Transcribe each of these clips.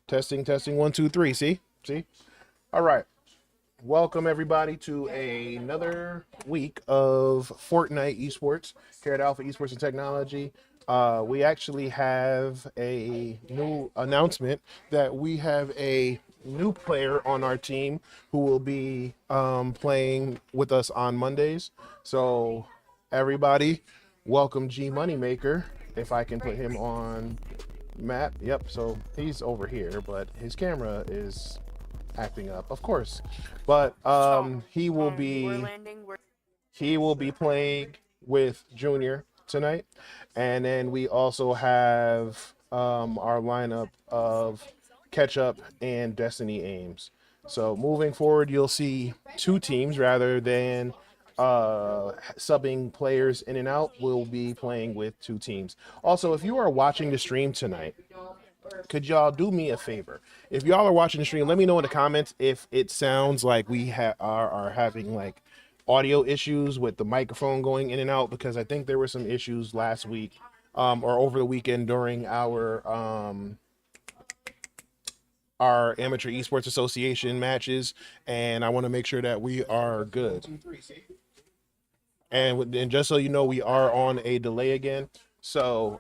Testing, testing, one, two, three. See? See? All right. Welcome everybody to another week of Fortnite Esports here at Alpha Esports and Technology. We actually have a new announcement that we have a new player on our team who will be playing with us on Mondays. So everybody, welcome G Moneymaker. If I can put him on map. Yep, so he's over here, but his camera is acting up, of course. But he will be playing with Junior tonight, and then we also have our lineup of Ketchup and Destiny Ames. So moving forward, you'll see two teams rather than subbing players in and out. We'll be playing with two teams. Also, if you are watching the stream tonight, could y'all do me a favor? If y'all are watching the stream, let me know in the comments if it sounds like we are having like audio issues with the microphone going in and out, because I think there were some issues last week or over the weekend during our Amateur Esports Association matches, and I want to make sure that we are good. And just so you know, we are on a delay again, so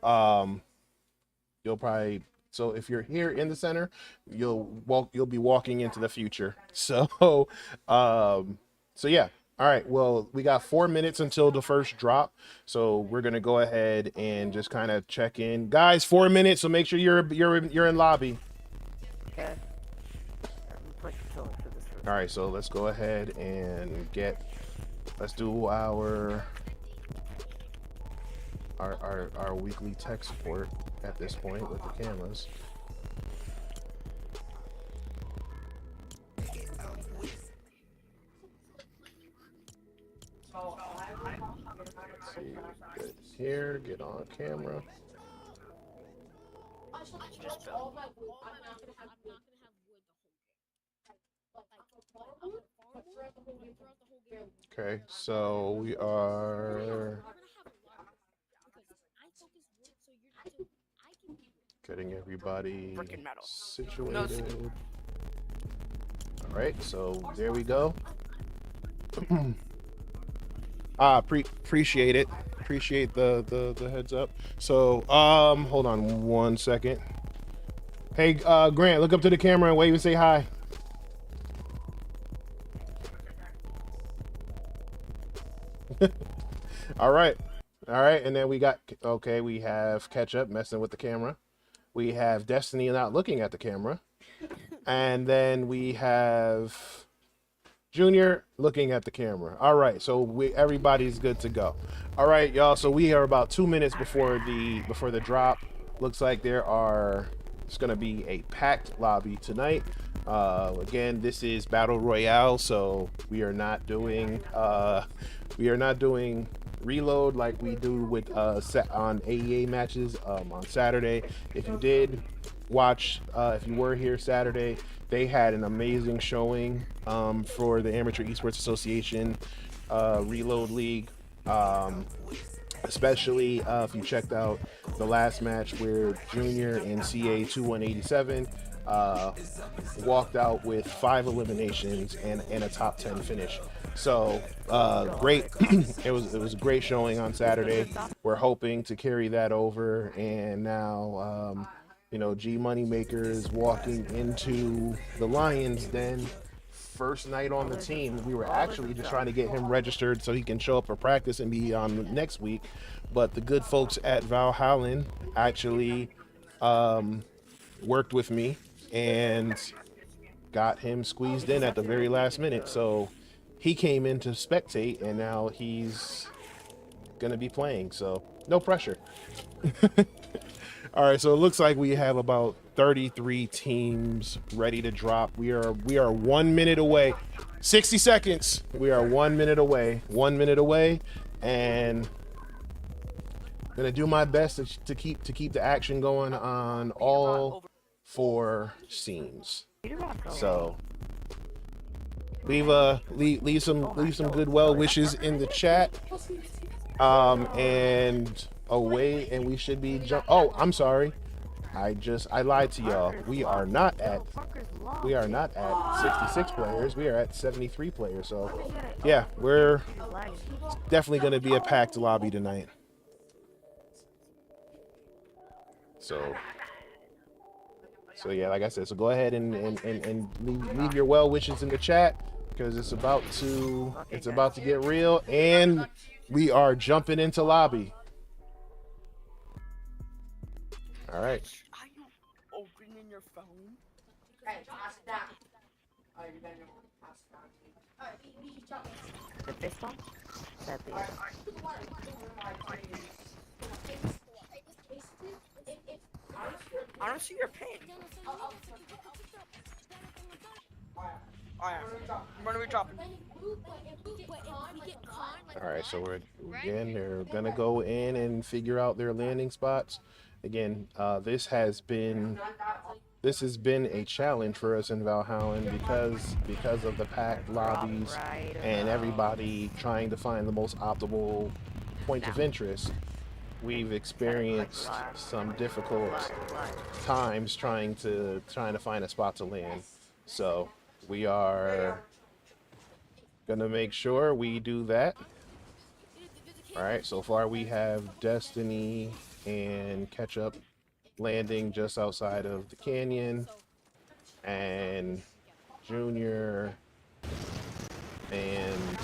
you'll probably. So if you're here in the center, you'll be walking into the future. So, so yeah. All right. Well, we got 4 minutes until the first drop, so we're gonna go ahead and just kind of check in, guys. 4 minutes, so make sure you're in lobby. Okay. All right. So let's go ahead and let's do our weekly tech support at this point with the cameras. Let's see, get here, get on camera. Okay, so we are getting everybody situated. All right, so there we go. Appreciate it. Appreciate the heads up. So hold on 1 second. Hey Grant, look up to the camera and wave and say hi. All right, and then we have Ketchup messing with the camera. We have Destiny not looking at the camera, and then we have Junior looking at the camera. All right, so everybody's good to go. All right, y'all. So we are about 2 minutes before the drop. Looks like it's gonna be a packed lobby tonight. Again, this is Battle Royale, so we are not doing reload like we do with set on AEA matches on Saturday. If you did watch, if you were here Saturday, they had an amazing showing for the Amateur Esports Association Reload League. Especially if you checked out the last match where Junior and CA 2187 walked out with 5 eliminations and a top 10 finish. So great. it was a great showing on Saturday. We're hoping to carry that over, and now G Moneymaker is walking into the Lions Den. First night on the team. We were actually just trying to get him registered so he can show up for practice and be on next week, but the good folks at VHEL actually worked with me and got him squeezed in at the very last minute. So he came in to spectate, and now he's gonna be playing, so no pressure. All right, so it looks like we have about 33 teams ready to drop. We are 1 minute away. 60 seconds. We are 1 minute away. 1 minute away, and I'm gonna do my best to keep the action going on all 4 scenes. So leave some good well wishes in the chat. And away, and we should be oh, I'm sorry. I lied to y'all. We are not at 66 players. We are at 73 players. So yeah, we're definitely going to be a packed lobby tonight. So yeah, like I said, so go ahead and leave your well wishes in the chat, because it's about to get real, and we are jumping into lobby. All right. Are you opening your phone? The fist bump? That the I don't see your pin. Oh yeah. When are we dropping? All right, so they're gonna go in and figure out their landing spots. Again, this has been a challenge for us in Valhalla because of the packed lobbies and everybody trying to find the most optimal point of interest. We've experienced some difficult times trying to find a spot to land. So we are gonna make sure we do that. All right, so far we have Destiny and Ketchup landing just outside of the canyon, and Junior and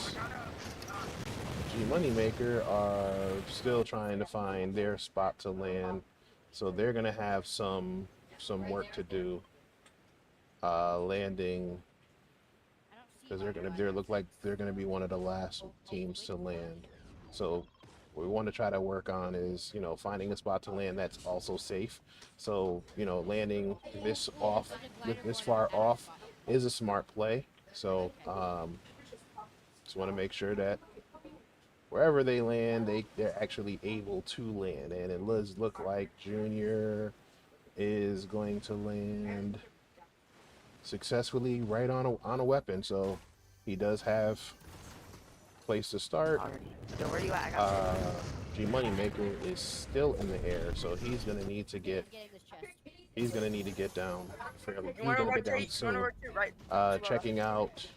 G Moneymaker are still trying to find their spot to land. So they're gonna have some work to do landing, because they look like they're gonna be one of the last teams to land. So what we want to try to work on is, finding a spot to land that's also safe. So, landing this far off is a smart play. So just want to make sure that wherever they land, they're actually able to land. And it does look like Junior is going to land successfully right on a weapon. So he does have place to start. So where you at? G Moneymaker is still in the air, so he's gonna need to get down fairly. He's gonna get down soon. Checking out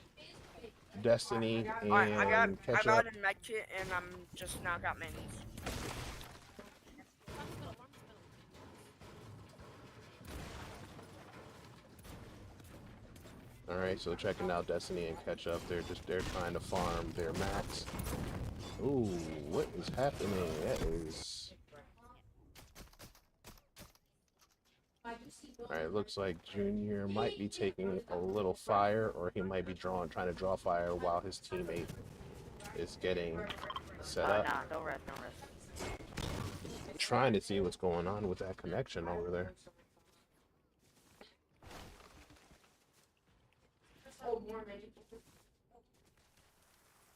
Destiny and I got Ketchup. a med kit and I'm just now got minis. All right, so checking out Destiny and Ketchup. They're trying to farm their mats. Ooh, what is happening? That is. Alright, looks like Junior might be taking a little fire, or he might be trying to draw fire while his teammate is getting set up. Nah, don't rest, don't rest. Trying to see what's going on with that connection over there.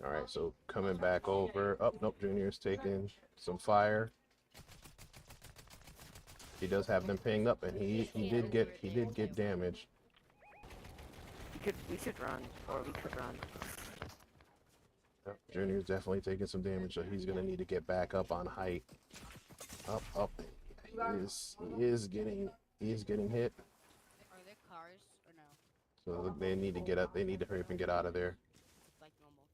Alright, so coming back over. Oh, nope, Junior's taking some fire. He does have them pinged up, and he did get damaged. We should run, or we could run. Yep, Junior's definitely taking some damage, so he's gonna need to get back up on height. Up. He is getting hit. Are there cars or no? So they need to get up. They need to hurry up and get out of there. It's like normal.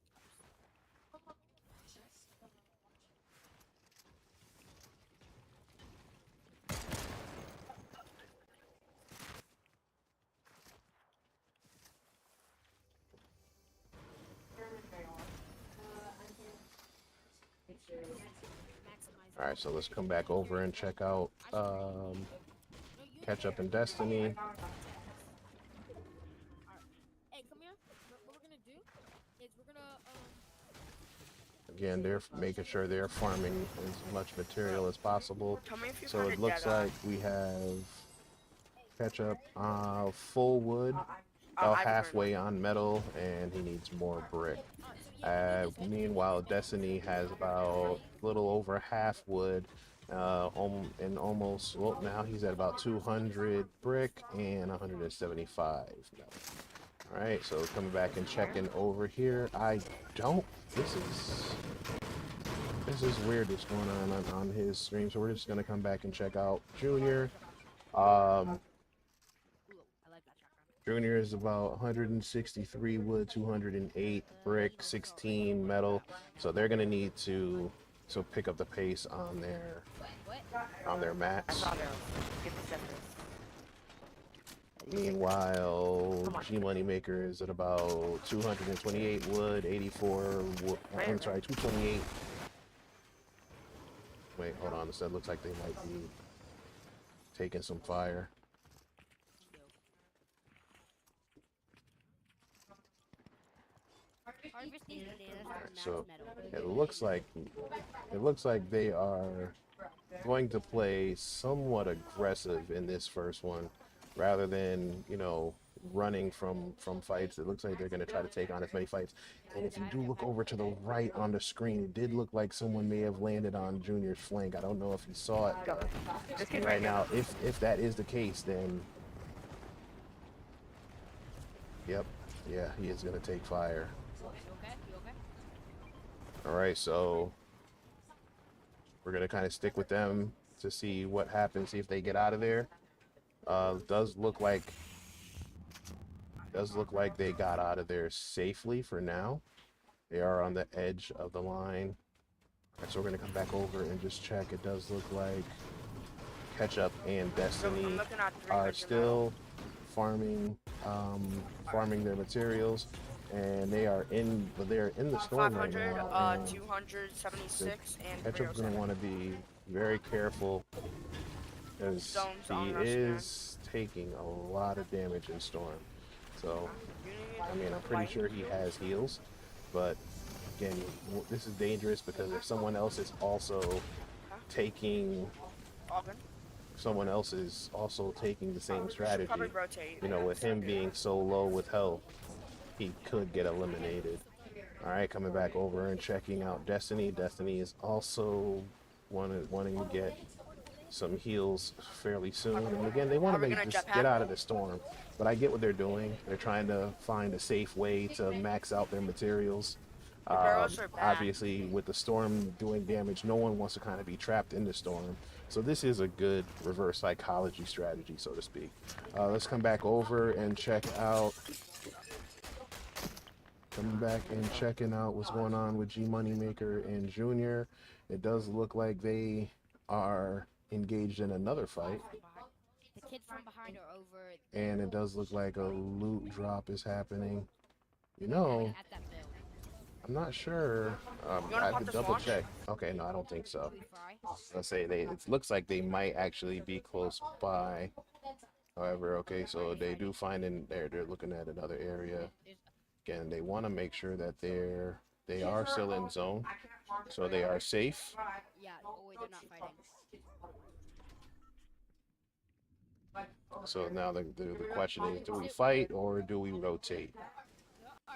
All right, so let's come back over and check out Ketchup and Destiny. Hey, come here. What we're gonna do is we're gonna Again, they're making sure they're farming as much material as possible. Tell me if you So found it a looks dead eye. like we have Ketchup full wood, about halfway on metal, and he needs more brick. Meanwhile, Destiny has about a little over half wood, and almost, well, now he's at about 200 brick and 175 metal. All right, so coming back and checking over here. This is weird what's going on his stream, so we're just gonna come back and check out Junior. Um, Ooh, I like that shotgun. Junior is about 163 wood, 208 brick, 16 metal. So they're gonna need to pick up the pace What? on their I mats. saw barrels. Give me separate. Meanwhile, Come on. G Moneymaker is at about 228 wood, 84 wood. I'm sorry, 228. Wait, hold on. This looks like they might be taking some fire. Harvest these bananas for max So metal. it looks like they are going to play somewhat aggressive in this first one, rather than running from fights. It looks like they're going to try to take on as many fights. And if you do look over to the right on the screen, it did look like someone may have landed on Junior's flank. I don't know if you saw it. Just Right now, if that is the case, then yep, yeah, he is going to take fire. You okay? You okay? All right, so we're going to kind of stick with them to see what happens, see if they get out of there. Does look like they got out of there safely for now. They are on the edge of the line. All right, so we're going to come back over and just check. It does look like Ketchup and Destiny are still farming their materials, and they're in the storm right 500, now. And 276, and Ketchup's going to 307. want to be very careful because Stones he on us, is taking a lot of damage in storm. So, I mean, I'm pretty sure he has heals, but again, this is dangerous because if someone else is also taking the same strategy, Probably rotate. with him being so low with health, he could get eliminated. All right, coming back over and checking out Destiny. Destiny is also wanting to get some heals fairly soon. And again, they want to just get out of the storm. But I get what they're doing. They're trying to find a safe way to max out their materials. Obviously, with the storm doing damage, no one wants to kind of be trapped in the storm. So this is a good reverse psychology strategy, so to speak. Let's come back over and check out. Coming back and checking out what's going on with G Moneymaker and Junior. It does look like they are engaged in another fight. The kids from behind are over. And it does look like a loot drop is happening. You know, At that bill. I'm not sure. I have to double check. Okay, no, I don't think so. Let's say it looks like they might actually be close by. However, okay, so they do find in there. They're looking at another area. Again, they want to make sure that they are still in zone, so they are safe. Yeah. Oh wait, they're not fighting. So now the question is, do we fight or do we rotate?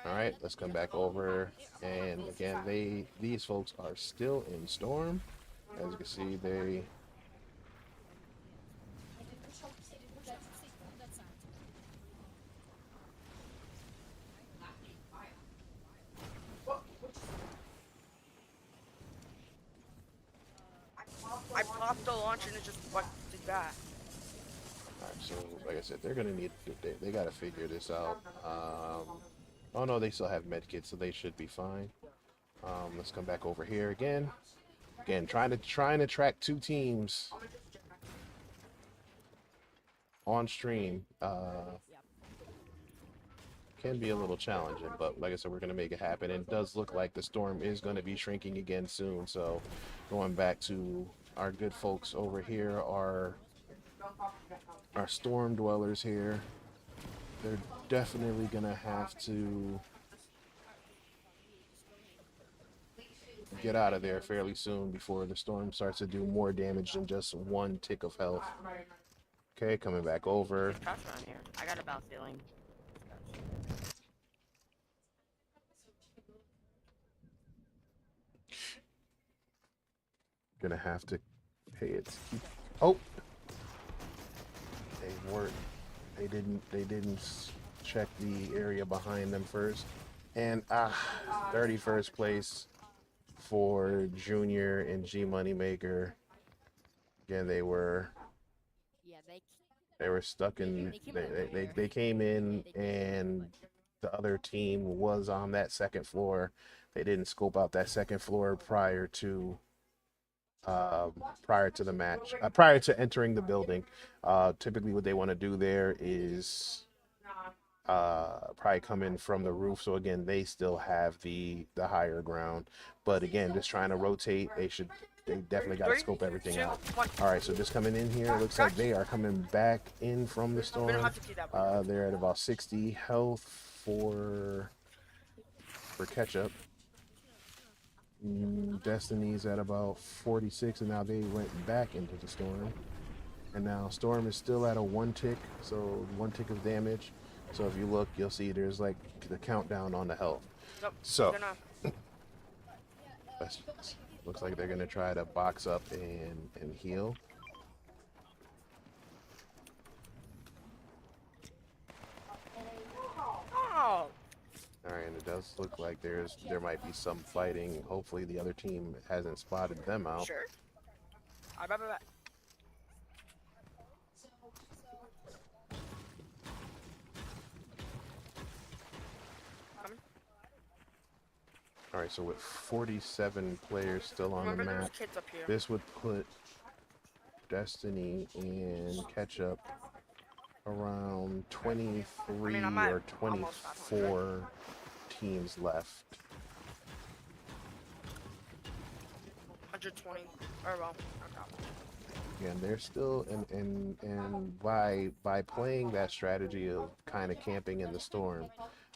All right, let's come back over, and again, these folks are still in storm. As you can see, they. I popped the launch and it just what did that? All right, so like I said, they're gonna need. They got to figure this out. Oh no, they still have medkits, so they should be fine. Let's come back over here again. Again, trying to track two teams on stream can be a little challenging, but like I said, we're going to make it happen. And it does look like the storm is going to be shrinking again soon. So going back to our good folks over here, our storm dwellers here, they're definitely going to have to get out of there fairly soon before the storm starts to do more damage than just one tick of health. Okay, coming back over. I got a bad feeling. Gonna have to pay it. Oh, they weren't. They didn't check the area behind them first. And 31st place for Junior and G Moneymaker. Again, they were. Yeah, They were stuck in. They came in and the other team was on that second floor. They didn't scope out that second floor prior to the match, prior to entering the building. Typically, what they want to do there is probably come in from the roof. So again, they still have the higher ground. But again, just trying to rotate. They definitely got to 3, scope everything 2, out. 1. All right, so just coming in here, it looks like they are coming back in from the I'm gonna storm. have to keep that one. They're at about 60 health for Ketchup. Destiny's at about 46, and now they went back into the storm. And now storm is still at a 1 tick, so 1 tick of damage. So if you look, you'll see there's like the countdown on the health. Nope. So looks like they're gonna try to box up and heal. Oh. All right, and it does look like there might be some fighting. Hopefully the other team hasn't spotted them out. Sure. I bet. Coming. All right, so with 47 players still on Remember the there's map, kids up here. this would put Destiny and Ketchup around 23 I'm at or almost 24 teams left. 120. Or well, not that one. Again, they're still and by playing that strategy of kind of camping in the storm,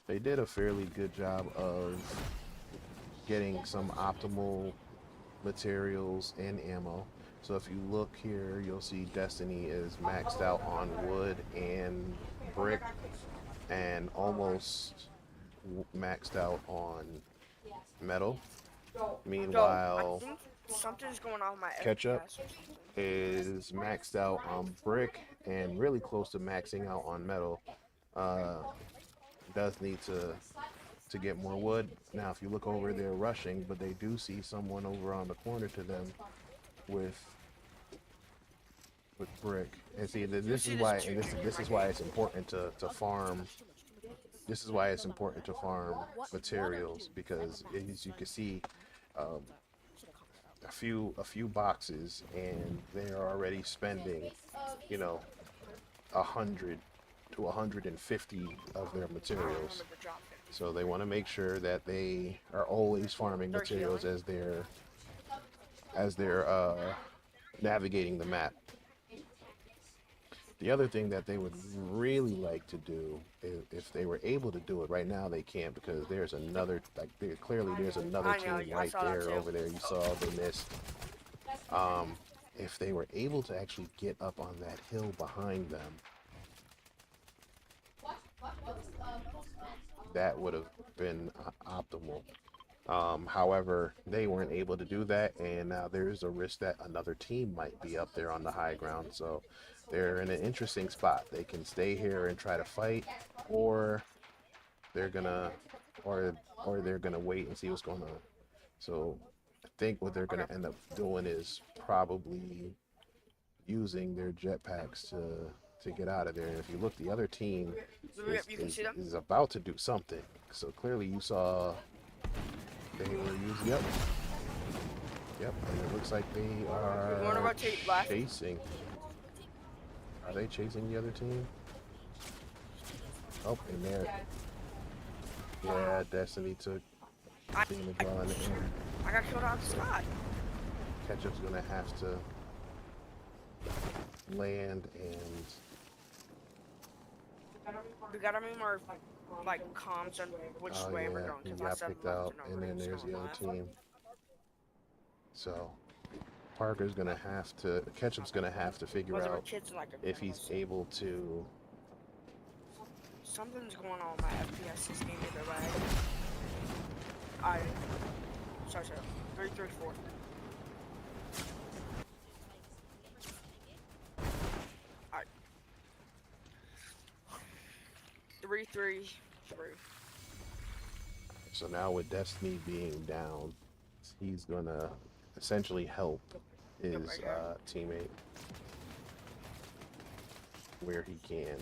they did a fairly good job of getting some optimal materials and ammo. So if you look here, you'll see Destiny is maxed out on wood and brick, and almost maxed out on metal. Meanwhile, I think something's going on with my Ketchup FPS. is maxed out on brick and really close to maxing out on metal. Does need to get more wood. Now, if you look over, they're rushing, but they do see someone over on the corner to them with brick. And see, this is why, and this is why it's important to farm. This is why it's important to farm materials, because as you can see, a few boxes, and they're already spending, 100 to 150 of their materials. So they want to make sure that they are always farming materials as they're navigating the map. The other thing that they would really like to do, if they were able to do it right now, they can't, because there's another, clearly there's another team right there over there. You saw they missed. If they were able to actually get up on that hill behind them, that would have been optimal. However, they weren't able to do that, and now there's a risk that another team might be up there on the high ground. So they're in an interesting spot. They can stay here and try to fight, or they're gonna wait and see what's going on. So I think what they're gonna end up doing is probably using their jetpacks to get out of there. And if you look, the other team is about to do something. So clearly you saw they were using, yep, and it looks like they are chasing. Are they chasing the other team? Oh, and there. Yeah, Destiny took damage while in the air. I got killed out of the sky. Ketchup's gonna have to land and. We gotta be more like comms on which way we're going. He 'Cause I got said picked left out, and and then right, there's so the other left. team. So Parker's gonna have to, Ketchup's gonna have to figure Well, there were out kids like if he's able to. something's going on with my FPS this game either way. Sorry. 334. Alright. 333. So now with Destiny being down, he's gonna essentially help his teammate. where he can.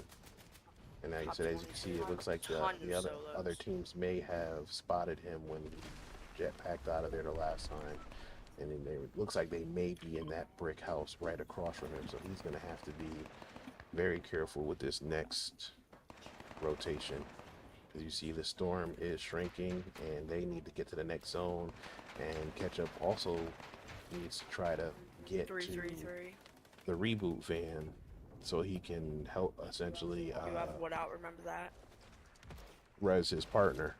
And like I Top said, as you can see, 22, it looks like the ton of other solos. teams may have spotted him when he jetpacked out of there the last time. And then it looks like they may be in that brick house right across from him. So he's going to have to be very careful with this next rotation. As you see, the storm is shrinking and they need to get to the next zone and catch up. Also needs to try to get to 333. the reboot van so he can help essentially You have what out, remember that? res his partner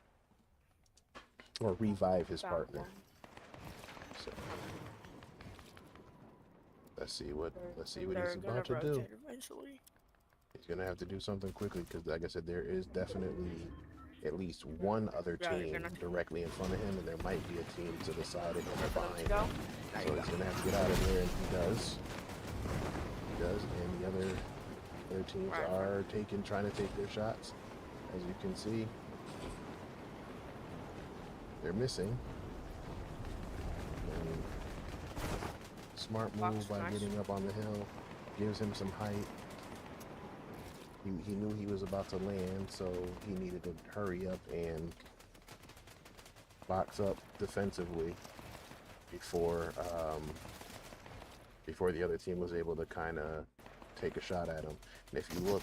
or revive his Found partner. one. So let's see what They're he's gonna about to do. rotate eventually. He's gonna have to do something quickly because, like I said, there is definitely at least one other Yeah, you're team gonna- directly in front of him, and there might be a team to the side of him or For them to behind go. him. There So you he's go. gonna have to get out of there, and he does. He does, and the other teams Right. are trying to take their shots. As you can see, they're missing. And smart move Fox, by nice. getting up on the hill, gives him some height. He knew he was about to land, so he needed to hurry up and box up defensively before the other team was able to kind of take a shot at him. And if you look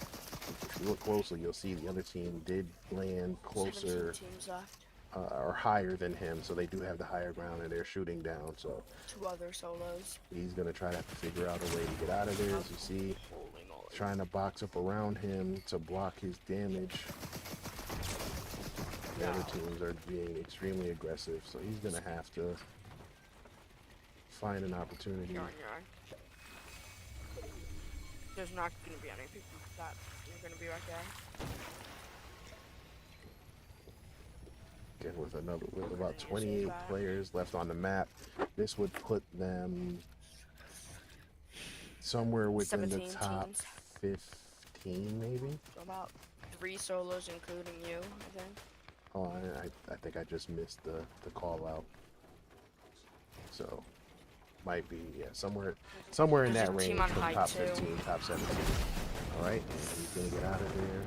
closely, you'll see the other team did land 17 closer teams left. or higher than him, so they do have the higher ground and they're shooting down. So 2 other solos. he's gonna try to figure out a way to get out of there. As you see, Holding all trying to box up around him to block his damage. The other teams are being extremely aggressive, so he's gonna have to find an opportunity. You're on your own. There's not gonna be any people that you're gonna be right there. Again, with about 28 players left on the map, this would put them somewhere within the 17 top teams. 15, maybe. So about 3 solos, including you, I think. Oh, I think I just missed the call out. So might be somewhere in There's that a range team on from height, top too. 15, top 17. All right, and he's gonna get out of there.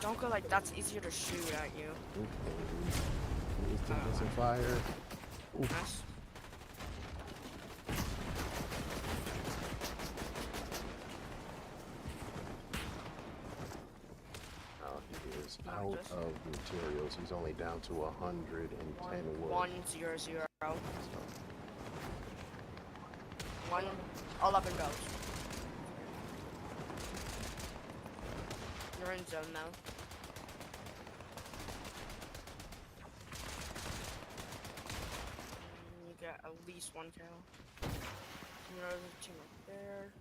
Don't go like that's easier to shoot at you. Oop, and he's taking some fire. Oof. Nice. He is out of materials. He's only down to 110 wood. 1-0-0. 11 goes. You're in zone now. You get at least 1 kill. There's a team up there.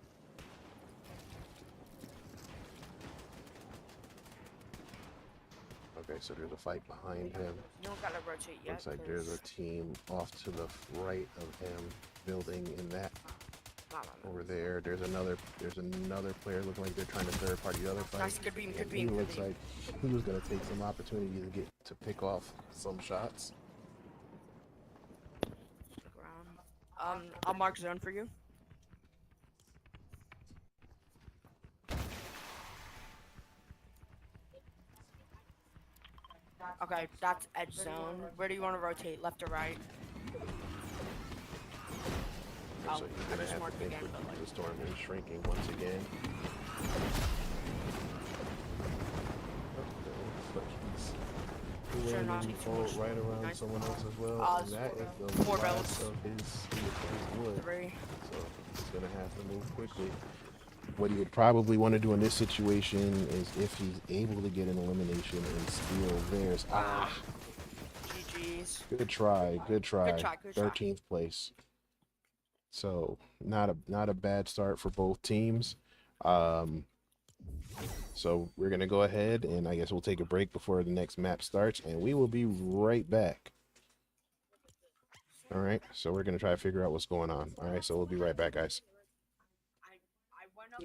Okay, so there's a fight behind him. You don't gotta rotate yet. Looks like there's a team off to the right of him, building in that over there. There's another player looking like they're trying to third party the other fight. Nice, good beam, good And beam, he good looks beam. like he was gonna take some opportunity to pick off some shots. I'll mark zone for you. Okay, that's edge zone. Where do you want to rotate, left or right? So Oh, he's I gonna just have marked to think again, but quickly. The storm is shrinking once again. But he's Sure, not landing too much. right around Nice. someone else as well. Ah, And that is the 4 last bells. of his wood. 3. So he's gonna have to move quickly. What he would probably want to do in this situation is if he's able to get an elimination and steal theirs. Ah, GG's. good try, good try. Good try, good try. 13th place. So not a bad start for both teams. So we're gonna go ahead and I guess we'll take a break before the next map starts, and we will be right back. All right, so we're gonna try to figure out what's going on. All right, so we'll be right back, guys. I went up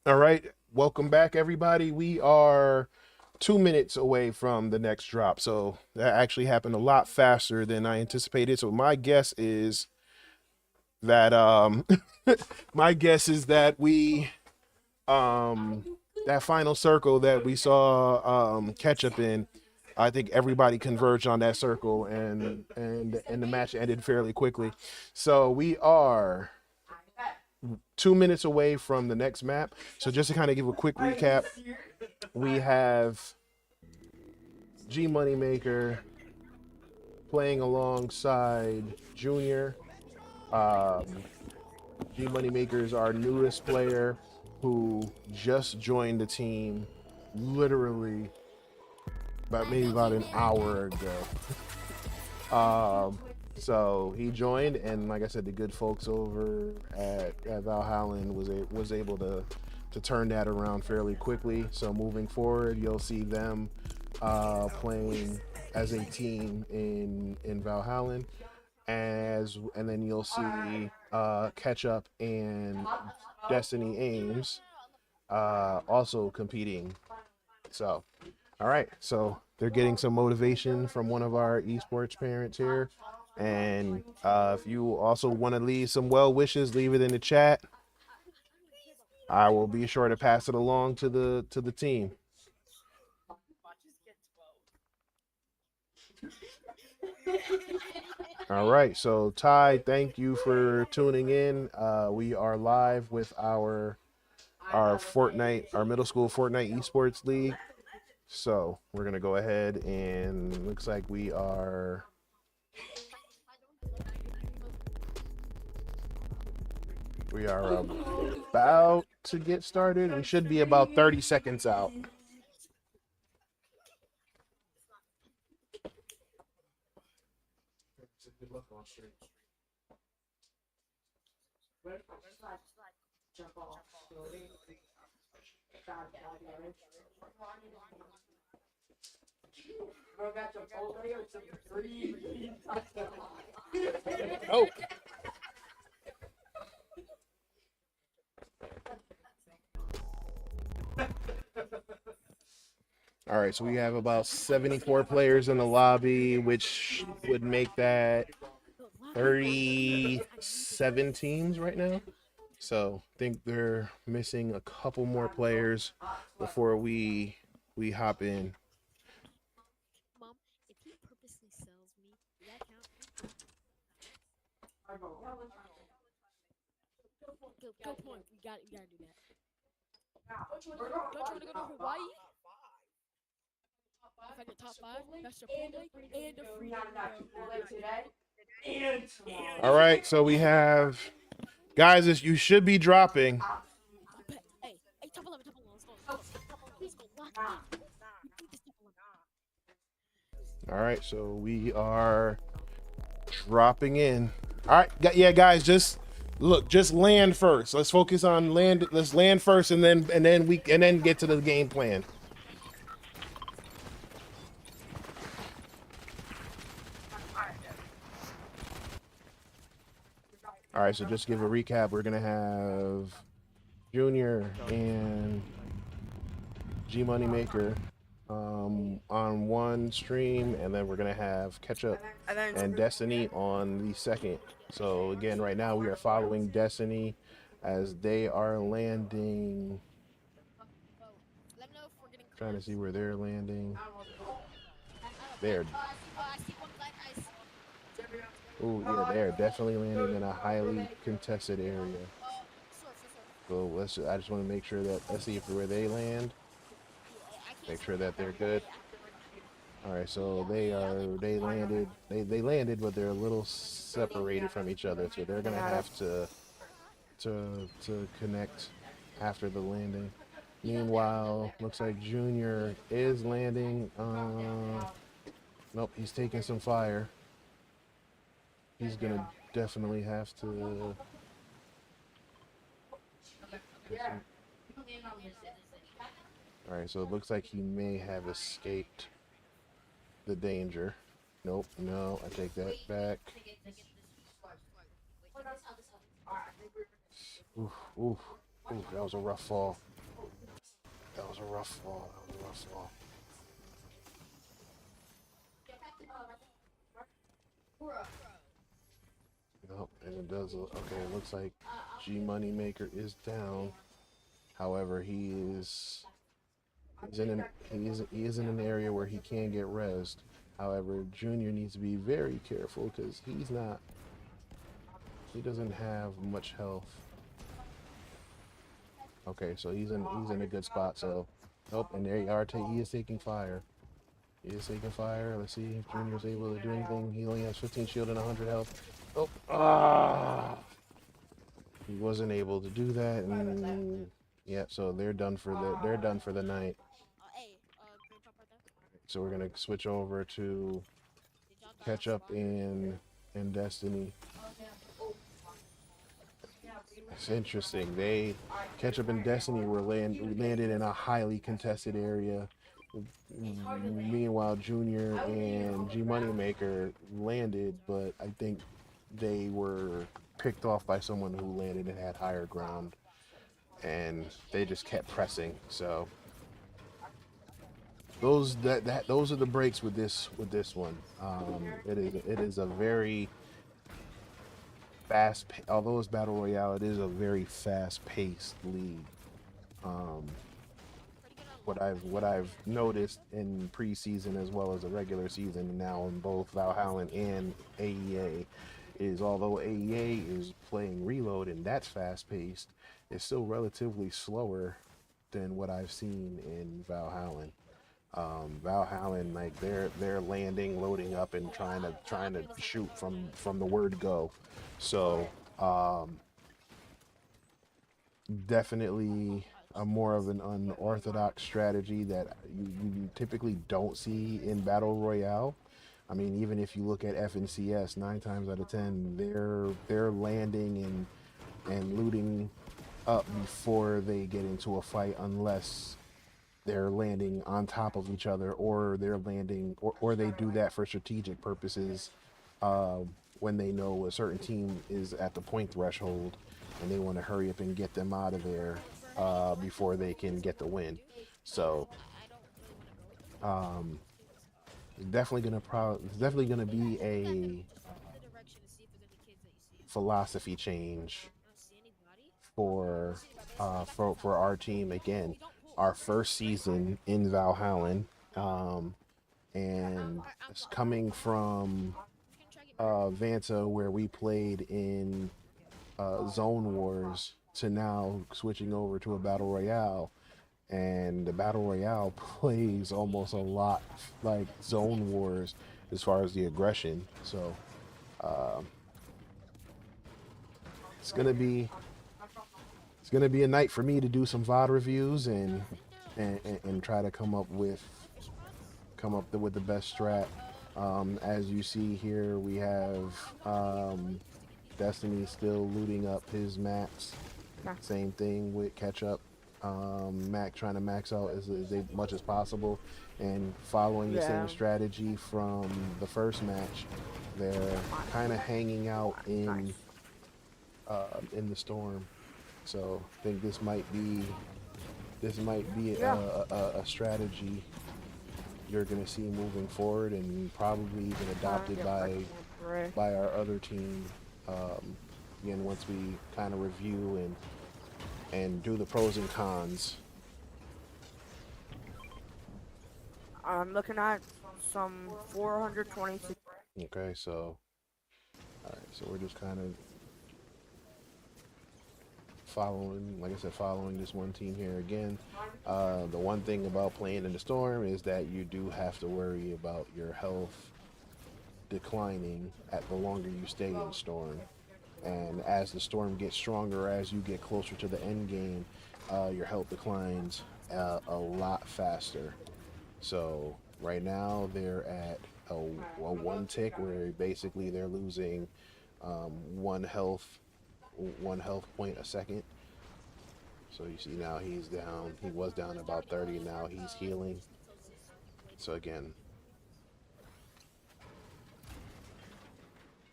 All right, welcome back, everybody. We are 2 minutes away from the next drop, so that actually happened a lot faster than I anticipated. So my guess is that my guess is that we that final circle that we saw ketchup in, I think everybody converged on that circle, and the match ended fairly quickly. So we are 2 minutes away from the next map. So just to kind of give a quick recap, we have G Moneymaker playing alongside Junior. G Moneymaker is our newest player who just joined the team literally about an hour ago. So he joined, and like I said, the good folks over at Valhalla was able to turn that around fairly quickly. So moving forward, you'll see them playing as a team in Valhalla, and then you'll see Ketchup and Destiny Ames also competing. So, all right. So they're getting some motivation from one of our esports parents here. And if you also want to leave some well wishes, leave it in the chat. I will be sure to pass it along to the team. All right. So Ty, thank you for tuning in. We are live with our Fortnite, our middle school Fortnite Esports League. So we're gonna go ahead, and looks like we are about to get started. We should be about 30 seconds out. Oh. All right, so we have about 74 players in the lobby, which would make that 37 teams right now. So I think they're missing a couple more players before we hop in. Mom, if he purposely sells me, does that count? Good point. We gotta do that. Don't you wanna go to Hawaii? If I get top 5, that's your pool day and a free All right, so we have guys. You should be dropping. Hey, top 11, let's go. Top 11, let's go. Lock it in. We beat this top 11. All right, so we are dropping in. All right, yeah, guys, just land first. Let's focus on land. Let's land first, and then get to the game plan. All right, so just to give a recap, we're gonna have Junior and G Moneymaker on one stream, and then we're gonna have Ketchup and Destiny on the second. So again, right now we are following Destiny as they are landing. Trying to see where they're landing. There. Oh yeah, they're definitely landing in a highly contested area. So I just want to make sure that let's see where they land. Make sure that they're good. All right, so they landed, but they're a little separated from each other, so they're gonna have to connect after the landing. Meanwhile, looks like Junior is landing. Nope, he's taking some fire. He's gonna definitely have to. All right, so it looks like he may have escaped the danger. Nope, no, I take that back. Oof, oof, oof, that was a rough fall. was a rough fall. That was a rough fall. Nope, and it does look okay. It looks like G Moneymaker is down. However, he's he is in an area where he can get rezzed. However, Junior needs to be very careful because he doesn't have much health. Okay, so he's in a good spot. So, nope, and there you are. He is taking fire. He is taking fire. Let's see if Junior's able to do anything. He only has 15 shield and 100 health. Oh, he wasn't able to do that. And yeah, so they're done for the night. Hey, green pop right there. So we're gonna switch over to Did y'all die catch on up spawn? in Destiny. It's interesting. They catch up in Destiny were landed in a highly contested area. Meanwhile, Junior and G Moneymaker landed, but I think they were picked off by someone who landed and had higher ground, and they just kept pressing. So those are the breaks with this one. It is a very although it's battle royale, it is a very fast-paced league. What I've noticed in preseason as well as the regular season, and now in both Valhalla and AEA, is although AEA is playing reload and that's fast-paced, it's still relatively slower than what I've seen in Valhalla. Valhalla, like they're landing, loading up, and trying to shoot from the word go. So definitely a more of an unorthodox strategy that you typically don't see in battle royale. I mean, even if you look at FNCS, 9 times out of 10, they're landing and looting up before they get into a fight, unless they're landing on top of each other, or they're landing, or they do that for strategic purposes when they know a certain team is at the point threshold and they want to hurry up and get them out of there before they can get the win. So it's definitely gonna be a philosophy change for our team. Again, our first season in Valhalla, and it's coming from Vanta, where we played in Zone Wars, to now switching over to a battle royale, and the battle royale plays almost a lot like Zone Wars as far as the aggression. So it's gonna be a night for me to do some VOD reviews and try to come up with the best strat. As you see here, we have Destiny still looting up his mats. Same thing with catch up. Mac trying to max out as much as possible, and following the same strategy from the first match. They're kind of hanging out in the storm. So I think this might be a strategy you're going to see moving forward, and probably even adopted by our other team. Again, once we kind of review and do the pros and cons. I'm looking at some 426. Okay, so all right, so we're just kind of following, like I said, following this one team here again. The one thing about playing in the storm is that you do have to worry about your health declining at the longer you stay in storm. And as the storm gets stronger, as you get closer to the end game, your health declines a lot faster. So right now they're at a one tick, where basically they're losing one health point a second. So you see now he's down. He was down about 30. Now he's healing. So again,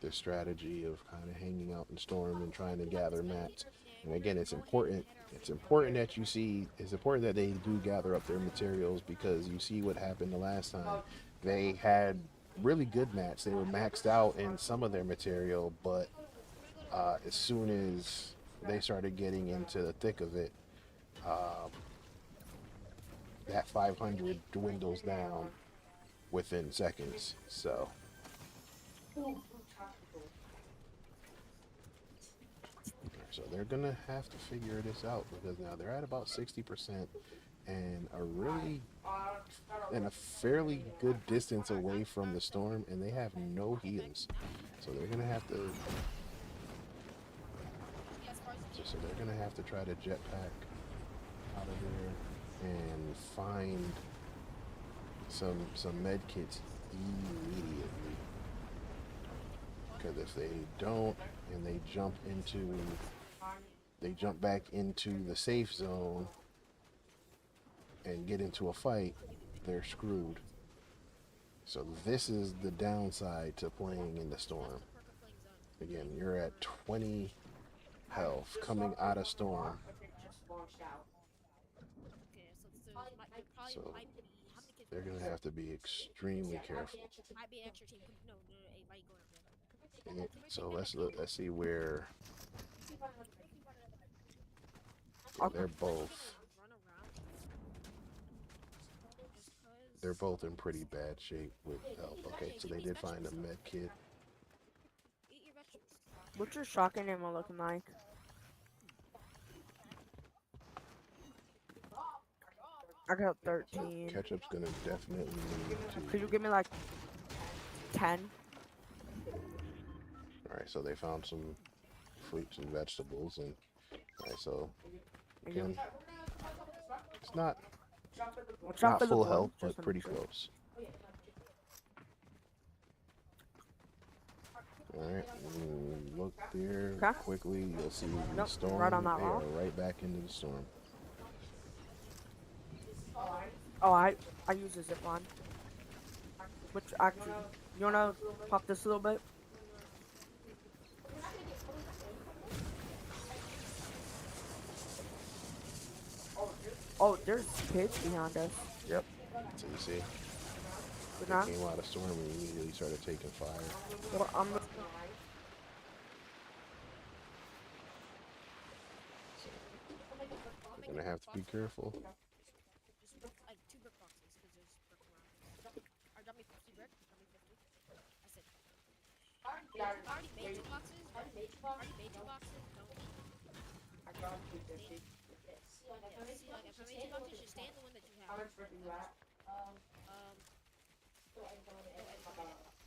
the strategy of kind of hanging out in storm and trying to gather mats And again, it's important. It's important that you see. It's important that they do gather up their materials because you see what happened the last time. They had really good mats. They were maxed out in some of their material, but as soon as they started getting into the thick of it, that 500 dwindles down within seconds. So they're gonna have to figure this out because now they're at about 60% and a fairly good distance away from the storm, and they have no heals. So they're gonna have to. So they're gonna have to try to jetpack out of there and find some med kits immediately. Because if they don't, and they jump back into the safe zone and get into a fight, they're screwed. So this is the downside to playing in the storm. Again, you're at 20 health coming out of storm. So they're gonna have to be extremely careful. Might be an extra team. No, hey, why you going up there? So let's see where they're both. They're both in pretty bad shape with health. Okay, so they did find a med kit. What's your shotgun ammo looking like? I got 13. Ketchup's gonna definitely need to. Could you give me like 10? Alright, so they found some fruits and vegetables, and alright, so again, it's not full health, but pretty close. Alright, look there quickly, you'll see the storm. Right on that they are wall. right back into the storm. Oh, I use a zip line. Which actually, you wanna pop this a little bit? Oh, there's kids behind us. Yep. So you see, Good they night. came out of storm and immediately started taking fire. Well, I'm So you're gonna have to be careful. Like 2 brick boxes, because there's brick around. Or drop me 50 brick, drop me 50. I said, already made 2 boxes. Already made 2 boxes. Don't. Yeah, see, like, if I made 2 boxes, just stay in the one that you have.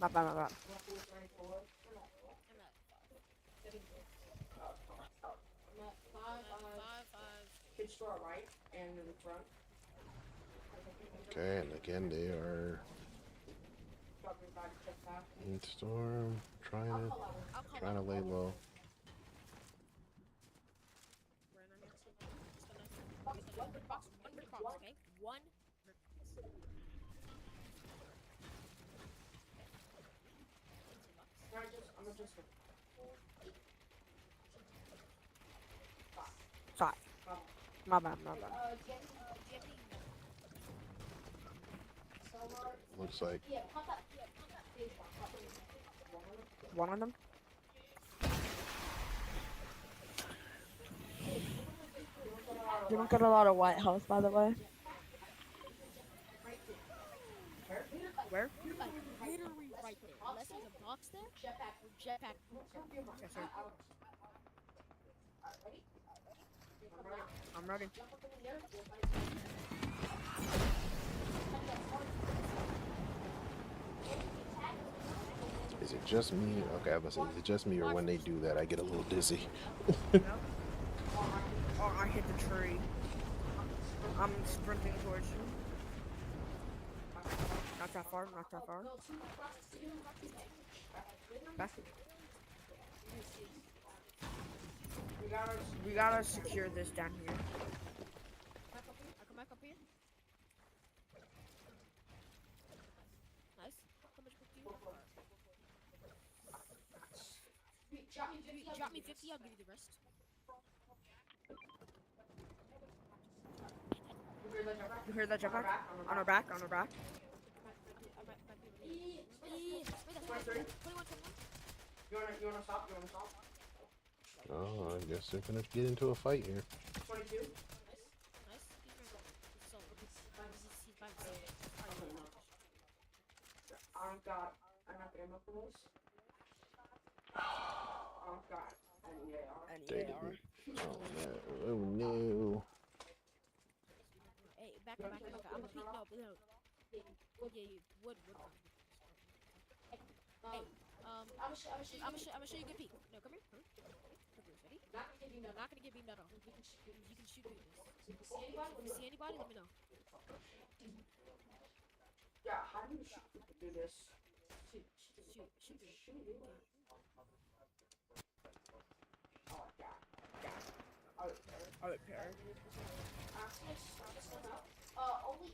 my bad, my bad. I'm at 5. Okay, and again they are in storm, trying to lay low. One brick box, okay? One brick Sorry. My bad, my bad. Looks like One of them? You don't get a lot of white health, by the way. Where? like literally right there. Unless there's a box there, jetpack. Yes, sir. I'm ready. is it just me? Okay, I was gonna say, is it just me or when they do that I get a little dizzy? Oh, I hit the tree. I'm sprinting towards you. Not that far, not that far. Back. We gotta secure this down here. I come back up here. Nice. How much brick do you want? Drop me 50, I'll give you the rest. You heard that jetpack? On our back, on our back. I might be ready. Wait, that's 21, 21. You wanna stop? Oh, I guess they're gonna get into a fight here. 22? Nice. He's so he's 5'7". I don't got enough ammo for this. I don't got any AR. They didn't. Oh no. Hey, back. I'm a peek. No. Yeah, you would. Hey, I'm gonna show you a good peek. No, come here. Ready? I'm not gonna get beamed at all. You can shoot through this. If you see anybody, let me know. Yeah, how do you do this? Shoot through. Oh, yeah. I'll repair. Only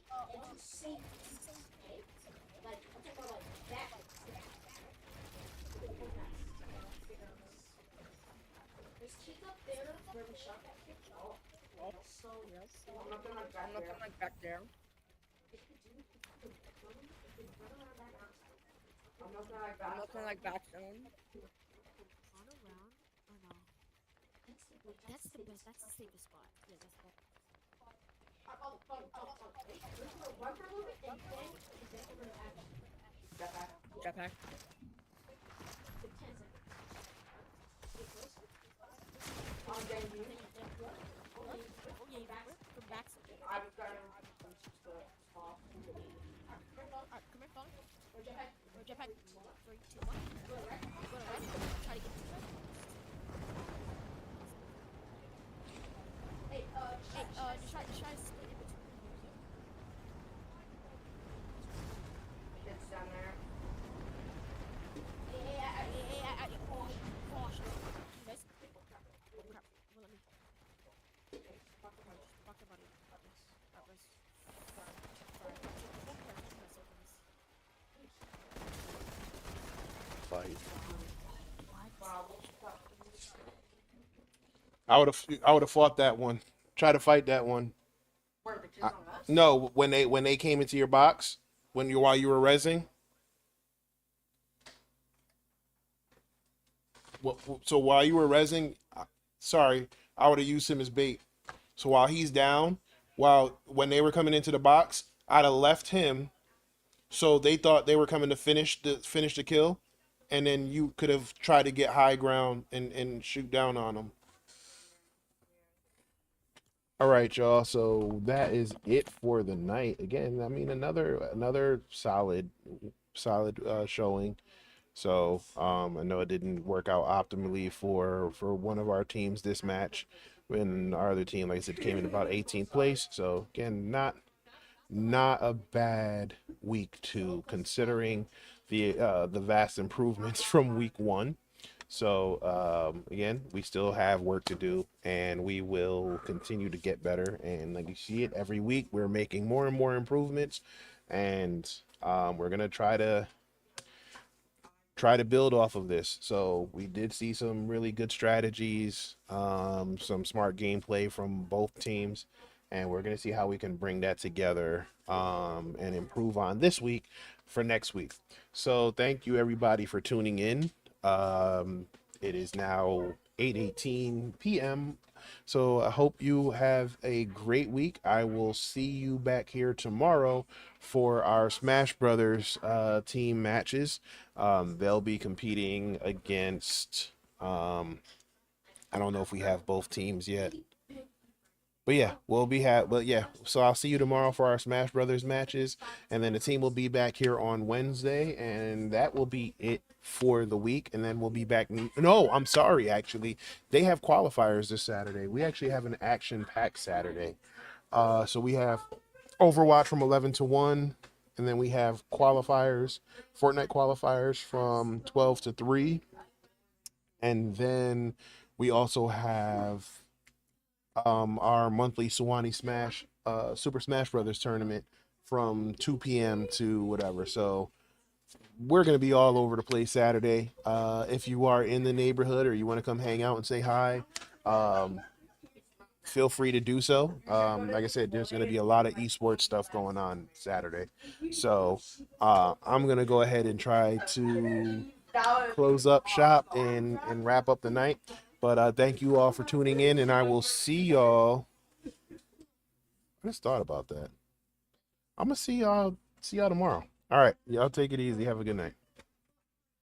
safe, okay? Like, I'm talking about like that. There's kids up there where we shot that kid. So, yes. I'm not gonna like back there. I'm not gonna like back down. On around or no? That's the best. That's the safest spot. Yeah, that's the best. Run for a little bit and then we're gonna action. Jetpack. For 10 seconds. Stay close. I'm getting you. Oh yeah, you back. From back. I've got to switch the spot. Alright, come here, follow. Or jetpack. 3, 2, 1. Go to right. Try to get to the right. Hey, Just try to split in between. It's down there. Gosh. Guys. Oh crap. Well, let me. Fuck your body. Fight. Wow. I would have fought that one. Try to fight that one. Where the kids on us? No, when they came into your box, while you were rezzing. So while you were rezzing, sorry, I would have used him as bait. So while he's down, when they were coming into the box, I'd have left him. So they thought they were coming to finish the kill, and then you could have tried to get high ground and shoot down on them. All right, y'all. So that is it for the night. Again, I mean another solid showing. So I know it didn't work out optimally for one of our teams this match, when our other team, like I said, came in about 18th place. So again, not a bad week two, considering the vast improvements from week one. So again, we still have work to do, and we will continue to get better. And like you see it every week, we're making more and more improvements, and we're gonna try to build off of this. So we did see some really good strategies, some smart gameplay from both teams, and we're gonna see how we can bring that together and improve on this week for next week. So thank you everybody for tuning in. It is now 8:18 p.m. So I hope you have a great week. I will see you back here tomorrow for our Smash Brothers team matches. They'll be competing against, I don't know if we have both teams yet. But yeah, so I'll see you tomorrow for our Smash Brothers matches, and then the team will be back here on Wednesday, and that will be it for the week. And then we'll be back. No, I'm sorry, actually, they have qualifiers this Saturday. We actually have an action-packed Saturday. So we have Overwatch from 11 to 1, and then we have qualifiers, Fortnite qualifiers from 12 to 3, and then we also have our monthly Suwanee Smash Super Smash Brothers tournament from 2 p.m. to whatever. So we're going to be all over the place Saturday. If you are in the neighborhood or you want to come hang out and say hi, feel free to do so. Like I said, there's going to be a lot of esports stuff going on Saturday. So I'm going to go ahead and try to close up shop and wrap up the night. But thank you all for tuning in, and I will see y'all. I just thought about that. I'm going to see y'all tomorrow. All right. Y'all take it easy. Have a good night.